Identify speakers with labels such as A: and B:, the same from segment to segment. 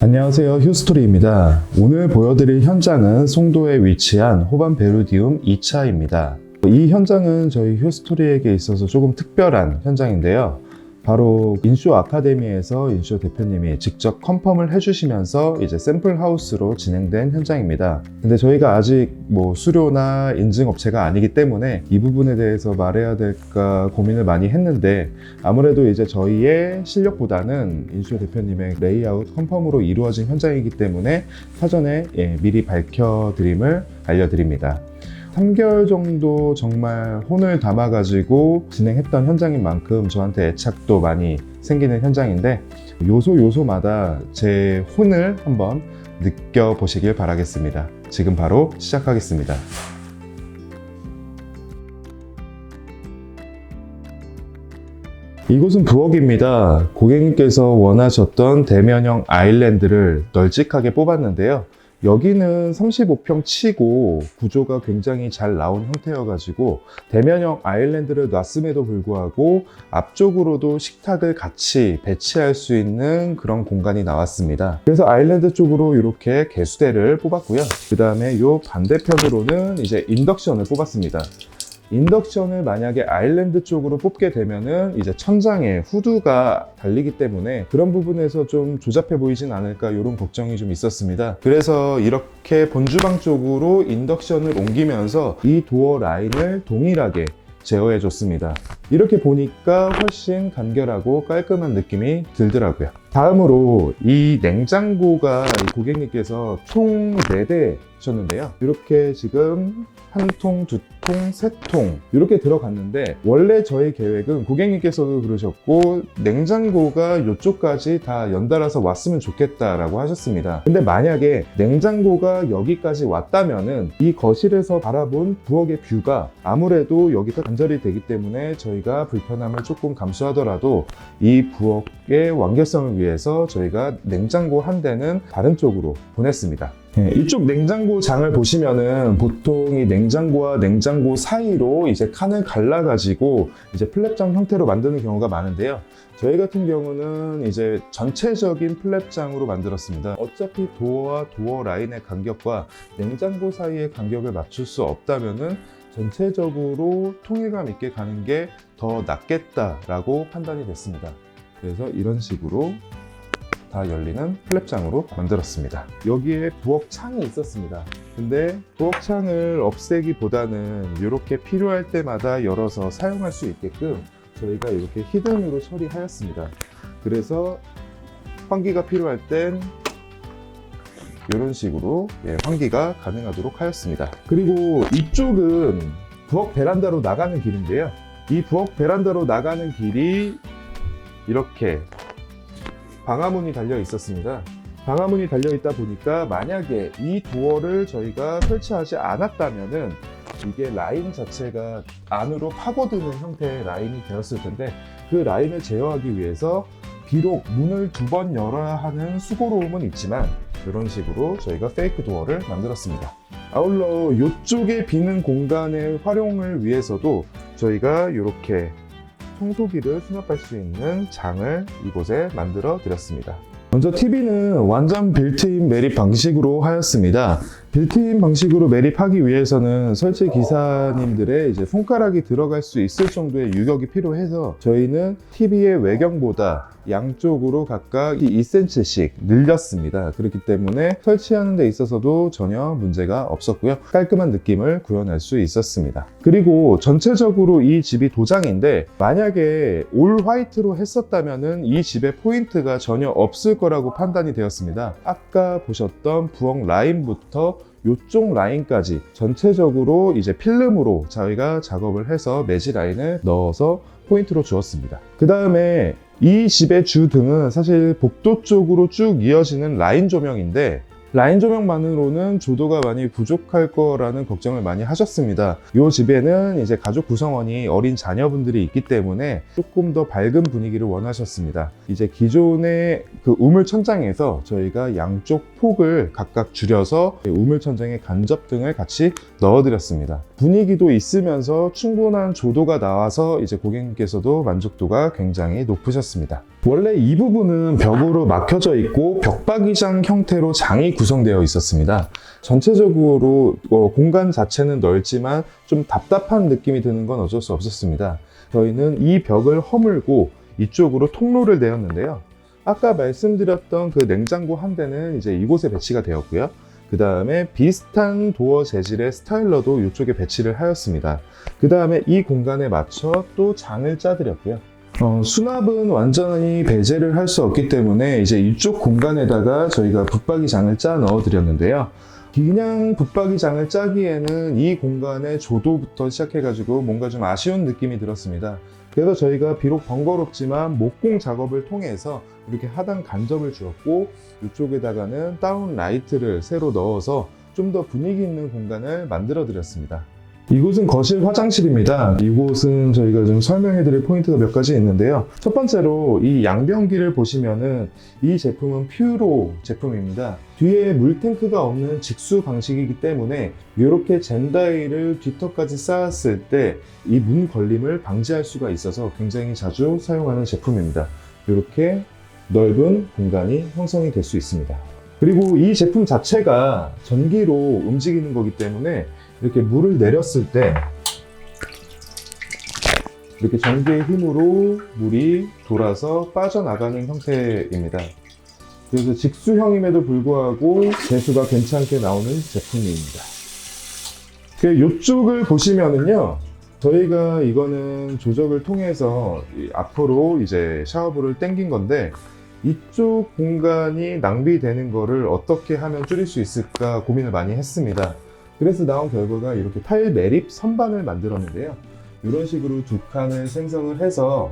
A: 안녕하세요, 휴스토리입니다. 오늘 보여드릴 현장은 송도에 위치한 호반 베르디움 2차입니다. 이 현장은 저희 휴스토리에게 있어서 조금 특별한 현장인데요. 바로 인쇼 아카데미에서 인쇼 대표님이 직접 컨펌을 해주시면서 이제 샘플 하우스로 진행된 현장입니다. 근데 저희가 아직 수료나 인증 업체가 아니기 때문에 이 부분에 대해서 말해야 될까 고민을 많이 했는데, 아무래도 이제 저희의 실력보다는 인쇼 대표님의 레이아웃 컨펌으로 이루어진 현장이기 때문에 사전에 미리 밝혀드림을 알려드립니다. 3개월 정도 정말 혼을 담아가지고 진행했던 현장인 만큼 저한테 애착도 많이 생기는 현장인데, 요소마다 제 혼을 한번 느껴보시길 바라겠습니다. 지금 바로 시작하겠습니다. 이곳은 부엌입니다. 고객님께서 원하셨던 대면형 아일랜드를 널찍하게 뽑았는데요. 여기는 35평 치고 구조가 굉장히 잘 나온 형태여가지고 대면형 아일랜드를 놨음에도 불구하고 앞쪽으로도 식탁을 같이 배치할 수 있는 그런 공간이 나왔습니다. 그래서 아일랜드 쪽으로 이렇게 개수대를 뽑았고요. 그 다음에 이 반대편으로는 이제 인덕션을 뽑았습니다. 인덕션을 만약에 아일랜드 쪽으로 뽑게 되면은 이제 천장에 후드가 달리기 때문에 그런 부분에서 좀 조잡해 보이진 않을까, 이런 걱정이 좀 있었습니다. 그래서 이렇게 본주방 쪽으로 인덕션을 옮기면서 이 도어 라인을 동일하게 제어해 줬습니다. 이렇게 보니까 훨씬 간결하고 깔끔한 느낌이 들더라고요. 다음으로 이 냉장고가 고객님께서 총 4대 셨는데요. 이렇게 지금 한 통, 두 통, 세 통 이렇게 들어갔는데, 원래 저희 계획은 고객님께서도 그러셨고 냉장고가 이쪽까지 다 연달아서 왔으면 좋겠다라고 하셨습니다. 근데 만약에 냉장고가 여기까지 왔다면은 이 거실에서 바라본 부엌의 뷰가 아무래도 여기서 단절이 되기 때문에 저희가 불편함을 조금 감수하더라도 이 부엌의 완결성을 위해서 저희가 냉장고 한 대는 다른 쪽으로 보냈습니다. 이쪽 냉장고 장을 보시면은 보통 이 냉장고와 냉장고 사이로 이제 칸을 갈라가지고 이제 플랩장 형태로 만드는 경우가 많은데요. 저희 같은 경우는 이제 전체적인 플랩장으로 만들었습니다. 어차피 도어와 도어 라인의 간격과 냉장고 사이의 간격을 맞출 수 없다면은 전체적으로 통일감 있게 가는 게 더 낫겠다라고 판단이 됐습니다. 그래서 이런 식으로 다 열리는 플랩장으로 만들었습니다. 여기에 부엌 창이 있었습니다. 근데 부엌 창을 없애기보다는 이렇게 필요할 때마다 열어서 사용할 수 있게끔 저희가 이렇게 히든으로 처리하였습니다. 그래서 환기가 필요할 땐 이런 식으로 환기가 가능하도록 하였습니다. 그리고 이쪽은 부엌 베란다로 나가는 길인데요. 이 부엌 베란다로 나가는 길이 이렇게 방화문이 달려 있었습니다. 방화문이 달려 있다 보니까 만약에 이 도어를 저희가 설치하지 않았다면은 이게 라인 자체가 안으로 파고드는 형태의 라인이 되었을 텐데, 그 라인을 제어하기 위해서 비록 문을 2번 열어야 하는 수고로움은 있지만 이런 식으로 저희가 페이크 도어를 만들었습니다. 아울러 이쪽에 비는 공간의 활용을 위해서도 저희가 이렇게 청소기를 수납할 수 있는 장을 이곳에 만들어 드렸습니다. 먼저 TV는 완전 빌트인 매립 방식으로 하였습니다. 빌트인 방식으로 매립하기 위해서는 설치 기사님들의 이제 손가락이 들어갈 수 있을 정도의 유격이 필요해서 저희는 TV의 외경보다 양쪽으로 각각 2cm씩 늘렸습니다. 그렇기 때문에 설치하는 데 있어서도 전혀 문제가 없었고요. 깔끔한 느낌을 구현할 수 있었습니다. 그리고 전체적으로 이 집이 도장인데, 만약에 올 화이트로 했었다면은 이 집의 포인트가 전혀 없을 거라고 판단이 되었습니다. 아까 보셨던 부엌 라인부터 이쪽 라인까지 전체적으로 이제 필름으로 저희가 작업을 해서 매지 라인을 넣어서 포인트로 주었습니다. 그 다음에 이 집의 주등은 사실 복도 쪽으로 쭉 이어지는 라인 조명인데, 라인 조명만으로는 조도가 많이 부족할 거라는 걱정을 많이 하셨습니다. 이 집에는 이제 가족 구성원이 어린 자녀분들이 있기 때문에 조금 더 밝은 분위기를 원하셨습니다. 이제 기존의 그 우물 천장에서 저희가 양쪽 폭을 각각 줄여서 우물 천장에 간접등을 같이 넣어드렸습니다. 분위기도 있으면서 충분한 조도가 나와서 이제 고객님께서도 만족도가 굉장히 높으셨습니다. 원래 이 부분은 벽으로 막혀져 있고 벽박이장 형태로 장이 구성되어 있었습니다. 전체적으로 공간 자체는 넓지만 좀 답답한 느낌이 드는 건 어쩔 수 없었습니다. 저희는 이 벽을 허물고 이쪽으로 통로를 내었는데요. 아까 말씀드렸던 그 냉장고 한 대는 이제 이곳에 배치가 되었고요. 그 다음에 비슷한 도어 재질의 스타일러도 이쪽에 배치를 하였습니다. 그 다음에 이 공간에 맞춰 또 장을 짜드렸고요. 수납은 완전히 배제를 할 수 없기 때문에 이제 이쪽 공간에다가 저희가 붙박이 장을 짜 넣어 드렸는데요. 그냥 붙박이 장을 짜기에는 이 공간의 조도부터 시작해가지고 뭔가 좀 아쉬운 느낌이 들었습니다. 그래서 저희가 비록 번거롭지만 목공 작업을 통해서 이렇게 하단 간접을 주었고 이쪽에다가는 다운 라이트를 새로 넣어서 좀 더 분위기 있는 공간을 만들어 드렸습니다. 이곳은 거실 화장실입니다. 이곳은 저희가 좀 설명해 드릴 포인트가 몇 가지 있는데요. 첫 번째로 이 양변기를 보시면은 이 제품은 퓨로 제품입니다. 뒤에 물탱크가 없는 직수 방식이기 때문에 이렇게 젠다이를 뒤턱까지 쌓았을 때 이 문 걸림을 방지할 수가 있어서 굉장히 자주 사용하는 제품입니다. 이렇게 넓은 공간이 형성이 될 수 있습니다. 그리고 이 제품 자체가 전기로 움직이는 거기 때문에 이렇게 물을 내렸을 때 이렇게 전기의 힘으로 물이 돌아서 빠져나가는 형태입니다. 그래서 직수형임에도 불구하고 배수가 괜찮게 나오는 제품입니다. 이쪽을 보시면은요, 저희가 이거는 조적을 통해서 앞으로 이제 샤워부를 당긴 건데 이쪽 공간이 낭비되는 거를 어떻게 하면 줄일 수 있을까 고민을 많이 했습니다. 그래서 나온 결과가 이렇게 타일 매립 선반을 만들었는데요. 이런 식으로 두 칸을 생성을 해서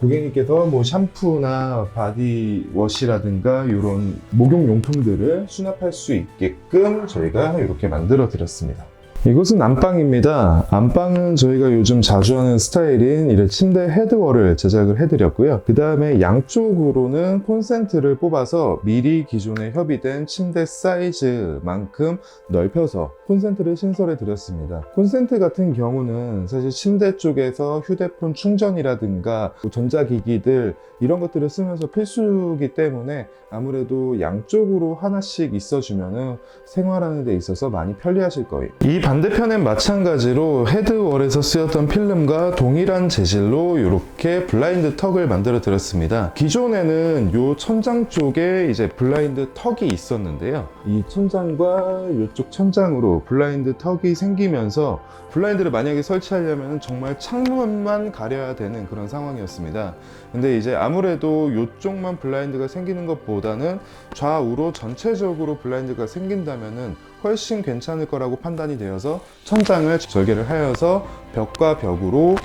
A: 고객님께서 뭐 샴푸나 바디워시라든가 이런 목욕 용품들을 수납할 수 있게끔 저희가 이렇게 만들어 드렸습니다. 이곳은 안방입니다. 안방은 저희가 요즘 자주 하는 스타일인 이런 침대 헤드월을 제작을 해드렸고요. 그 다음에 양쪽으로는 콘센트를 뽑아서 미리 기존에 협의된 침대 사이즈만큼 넓혀서 콘센트를 신설해 드렸습니다. 콘센트 같은 경우는 사실 침대 쪽에서 휴대폰 충전이라든가 전자기기들 이런 것들을 쓰면서 필수이기 때문에 아무래도 양쪽으로 하나씩 있어주면 생활하는 데 있어서 많이 편리하실 거예요. 이 반대편엔 마찬가지로 헤드월에서 쓰였던 필름과 동일한 재질로 이렇게 블라인드 턱을 만들어 드렸습니다. 기존에는 이 천장 쪽에 이제 블라인드 턱이 있었는데요. 이 천장과 이쪽 천장으로 블라인드 턱이 생기면서 블라인드를 만약에 설치하려면 정말 창문만 가려야 되는 그런 상황이었습니다. 근데 이제 아무래도 이쪽만 블라인드가 생기는 것보다는 좌우로 전체적으로 블라인드가 생긴다면은 훨씬 괜찮을 거라고 판단이 되어서 천장을 절개를 하여서 벽과 벽으로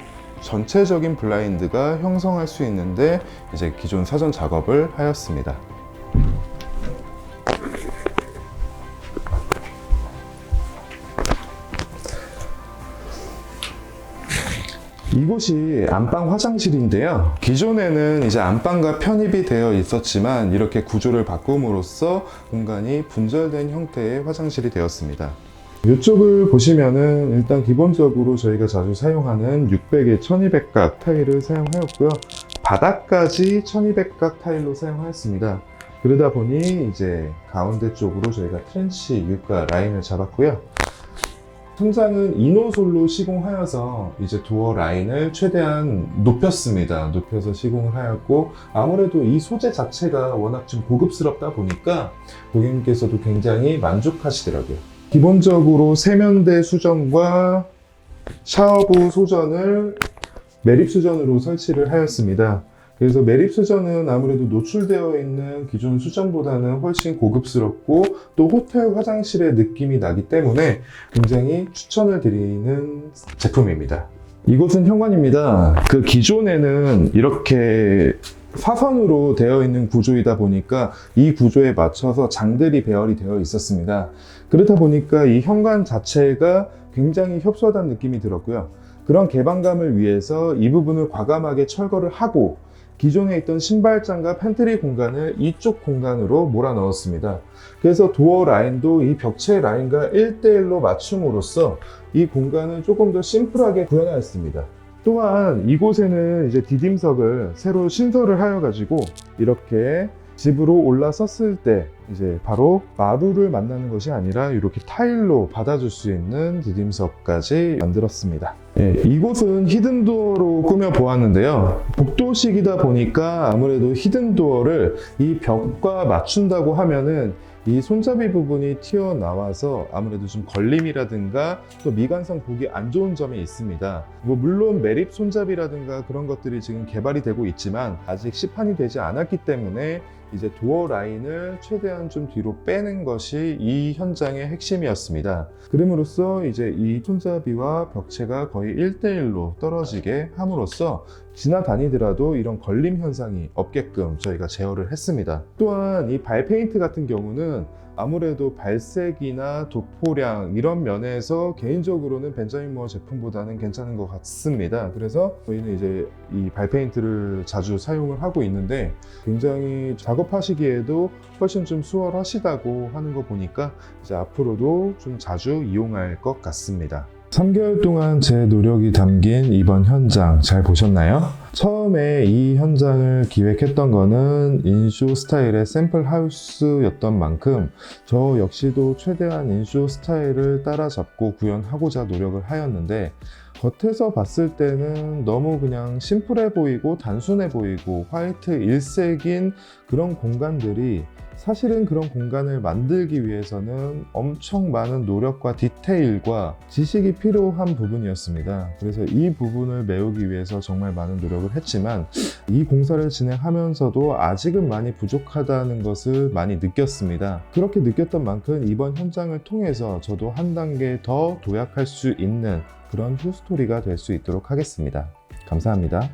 A: 전체적인 블라인드가 형성할 수 있는데 이제 기존 사전 작업을 하였습니다. 이곳이 안방 화장실인데요. 기존에는 이제 안방과 편입이 되어 있었지만 이렇게 구조를 바꿈으로써 공간이 분절된 형태의 화장실이 되었습니다. 이쪽을 보시면은 일단 기본적으로 저희가 자주 사용하는 600에 1200각 타일을 사용하였고요. 바닥까지 1200각 타일로 사용하였습니다. 그러다 보니 이제 가운데 쪽으로 저희가 트렌치 유가 라인을 잡았고요. 천장은 이노솔로 시공하여서 이제 도어 라인을 최대한 높였습니다. 높여서 시공을 하였고 아무래도 이 소재 자체가 워낙 좀 고급스럽다 보니까 고객님께서도 굉장히 만족하시더라고요. 기본적으로 세면대 수전과 샤워부 소전을 매립 수전으로 설치를 하였습니다. 그래서 매립 수전은 아무래도 노출되어 있는 기존 수전보다는 훨씬 고급스럽고 또 호텔 화장실의 느낌이 나기 때문에 굉장히 추천을 드리는 제품입니다. 이곳은 현관입니다. 그 기존에는 이렇게 사선으로 되어 있는 구조이다 보니까 이 구조에 맞춰서 장들이 배열이 되어 있었습니다. 그렇다 보니까 이 현관 자체가 굉장히 협소하다는 느낌이 들었고요. 그런 개방감을 위해서 이 부분을 과감하게 철거를 하고 기존에 있던 신발장과 팬트리 공간을 이쪽 공간으로 몰아 넣었습니다. 그래서 도어 라인도 이 벽체 라인과 1대1로 맞춤으로써 이 공간을 조금 더 심플하게 구현하였습니다. 또한 이곳에는 이제 디딤석을 새로 신설을 하여 가지고 이렇게 집으로 올라섰을 때 이제 바로 마루를 만나는 것이 아니라 이렇게 타일로 받아줄 수 있는 디딤석까지 만들었습니다. 이곳은 히든도어로 꾸며 보았는데요. 복도식이다 보니까 아무래도 히든도어를 이 벽과 맞춘다고 하면은 이 손잡이 부분이 튀어나와서 아무래도 좀 걸림이라든가 또 미관상 보기 안 좋은 점이 있습니다. 물론 매립 손잡이라든가 그런 것들이 지금 개발이 되고 있지만 아직 시판이 되지 않았기 때문에 이제 도어 라인을 최대한 좀 뒤로 빼는 것이 이 현장의 핵심이었습니다. 그럼으로써 이제 이 손잡이와 벽체가 거의 1대1로 떨어지게 함으로써 지나다니더라도 이런 걸림 현상이 없게끔 저희가 제어를 했습니다. 또한 이 발 페인트 같은 경우는 아무래도 발색이나 도포량 이런 면에서 개인적으로는 벤자민 무어 제품보다는 괜찮은 것 같습니다. 그래서 저희는 이제 이 발페인트를 자주 사용을 하고 있는데 굉장히 작업하시기에도 훨씬 좀 수월하시다고 하는 거 보니까 이제 앞으로도 좀 자주 이용할 것 같습니다. 3개월 동안 제 노력이 담긴 이번 현장 잘 보셨나요? 처음에 이 현장을 기획했던 거는 인쇼 스타일의 샘플 하우스였던 만큼 저 역시도 최대한 인쇼 스타일을 따라잡고 구현하고자 노력을 하였는데 겉에서 봤을 때는 너무 그냥 심플해 보이고 단순해 보이고 화이트 일색인 그런 공간들이 사실은 그런 공간을 만들기 위해서는 엄청 많은 노력과 디테일과 지식이 필요한 부분이었습니다. 그래서 이 부분을 메우기 위해서 정말 많은 노력을 했지만 이 공사를 진행하면서도 아직은 많이 부족하다는 것을 많이 느꼈습니다. 그렇게 느꼈던 만큼 이번 현장을 통해서 저도 한 단계 더 도약할 수 있는 그런 휴스토리가 될 수 있도록 하겠습니다. 감사합니다.